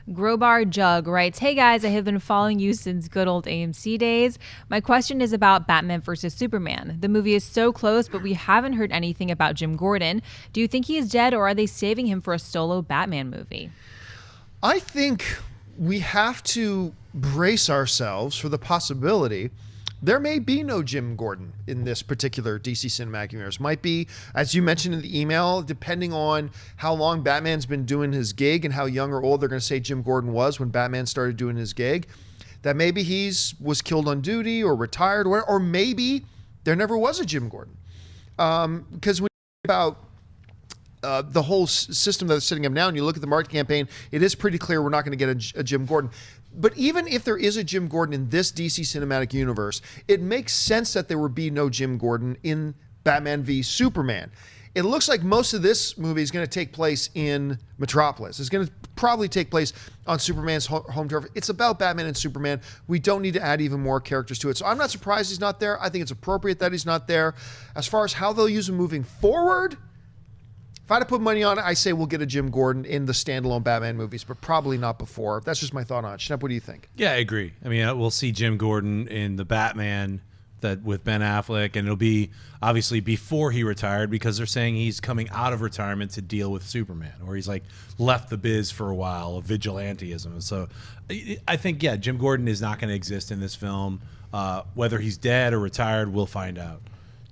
Grobar Jug writes, "Hey guys, I have been following you since good old AMC days. My question is about Batman vs. Superman. The movie is so close, but we haven't heard anything about Jim Gordon. Do you think he is dead, or are they saving him for a solo Batman movie?" I think we have to brace ourselves for the possibility there may be no Jim Gordon in this particular DC Cinematic Universe. Might be, as you mentioned in the email, depending on how long Batman's been doing his gig and how young or old they're going to say Jim Gordon was when Batman started doing his gig, that maybe was killed on duty or retired, or maybe there never was a Jim Gordon. Because when you think about the whole system that's sitting up now, and you look at the marketing campaign, it is pretty clear we're not going to get a Jim Gordon. But even if there is a Jim Gordon in this DC Cinematic Universe, it makes sense that there would be no Jim Gordon in Batman v Superman. It looks like most of this movie is going to take place in Metropolis. It's going to probably take place on Superman's home turf. It's about Batman and Superman. We don't need to add even more characters to it. So I'm not surprised he's not there. I think it's appropriate that he's not there. As far as how they'll use him moving forward, if I had to put money on it, I say we'll get a Jim Gordon in the standalone Batman movies, but probably not before. That's just my thought on it. Schnepp, what do you think? Yeah, I agree. I mean, we'll see Jim Gordon in the Batman with Ben Affleck, and it'll be obviously before he retired, because they're saying he's coming out of retirement to deal with Superman, or he's like left the biz for a while of vigilantism. So I think, yeah, Jim Gordon is not going to exist in this film. Whether he's dead or retired, we'll find out.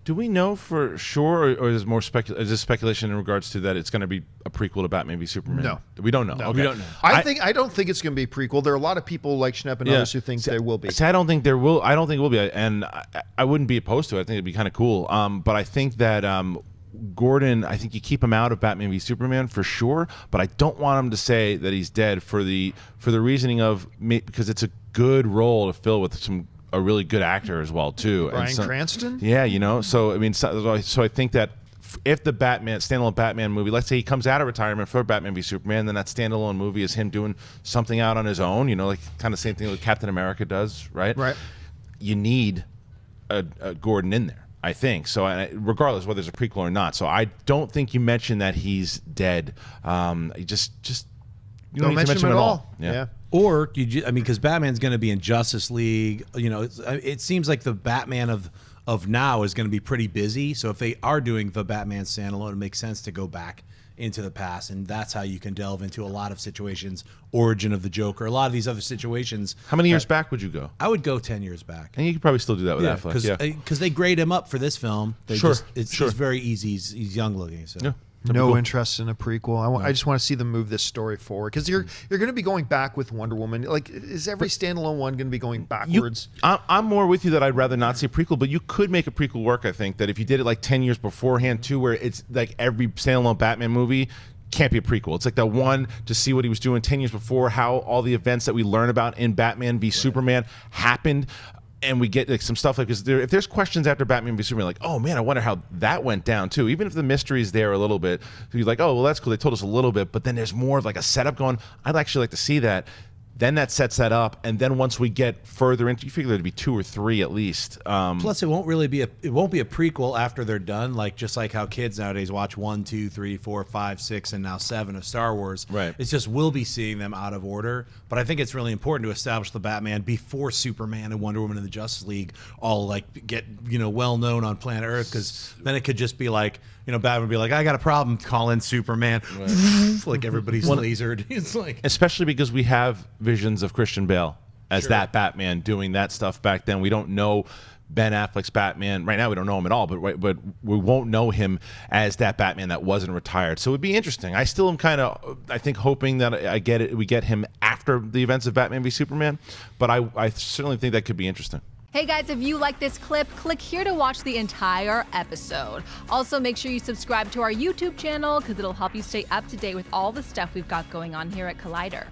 Do we know for sure, or is more is this speculation in regards to that it's going to be a prequel to Batman v Superman? No, we don't know. No, okay. we don't know. I don't think it's going to be a prequel. There are a lot of people like Schnepp and others who think there will be. See, I don't think there will. I don't think it will be, and I wouldn't be opposed to it. I think it'd be kind of cool. But I think that Gordon, I think you keep him out of Batman v Superman for sure. But I don't want him to say that he's dead for the reasoning of because it's a good role to fill with a really good actor as well too. Bryan Cranston? Yeah, you know. So I mean, so I think that if the standalone Batman movie, let's say he comes out of retirement for Batman v Superman, then that standalone movie is him doing something out on his own. You know, like kind of same thing that Captain America does, right? Right. You need a Gordon in there, I think. So regardless whether it's a prequel or not. So I don't think you mentioned that he's dead. You just you don't mention him at all. Yeah. Or because Batman's going to be in Justice League. You know, it seems like the Batman of now is going to be pretty busy. So if they are doing the Batman standalone, it makes sense to go back into the past, and that's how you can delve into a lot of situations. Origin of the Joker, a lot of these other situations. How many years back would you go? I would go 10 years back. And you could probably still do that with Affleck. Because they grade him up for this film. It's very easy. He's young looking. So. Yeah. No interest in a prequel. I just want to see them move this story forward, because you're going to be going back with Wonder Woman. Like, is every standalone one going to be going backwards? I'm more with you that I'd rather not see a prequel, but you could make a prequel work. I think that if you did it like 10 years beforehand too, where it's like every standalone Batman movie can't be a prequel. It's like that one to see what he was doing 10 years before, how all the events that we learn about in Batman v Superman happened. And we get like some stuff like this. If there's questions after Batman v Superman, like, oh man, I wonder how that went down too. Even if the mystery is there a little bit, you're like, oh well, that's cool. They told us a little bit, but then there's more of like a setup going. I'd actually like to see that. Then that sets that up, and then once we get further into, you figure there'd be 2 or 3 at least. Plus, it won't be a prequel after they're done. Like just like how kids nowadays watch 1, 2, 3, 4, 5, 6, and now 7 of Star Wars. Right. It's just we'll be seeing them out of order. But I think it's really important to establish the Batman before Superman and Wonder Woman and the Justice League all like get well known on planet Earth, because then it could just be like, Batman would be like, I got a problem, call in Superman. Right. Like everybody's lasered. It's like, especially because we have visions of Christian Bale as that Batman doing that stuff back then. We don't know Ben Affleck's Batman right now. We don't know him at all, but we won't know him as that Batman that wasn't retired. So it would be interesting. I still am kind of, I think, hoping that we get him after the events of Batman v Superman, but I certainly think that could be interesting. Hey guys, if you like this clip, click here to watch the entire episode. Also, make sure you subscribe to our YouTube channel, because it'll help you stay up to date with all the stuff we've got going on here at Collider.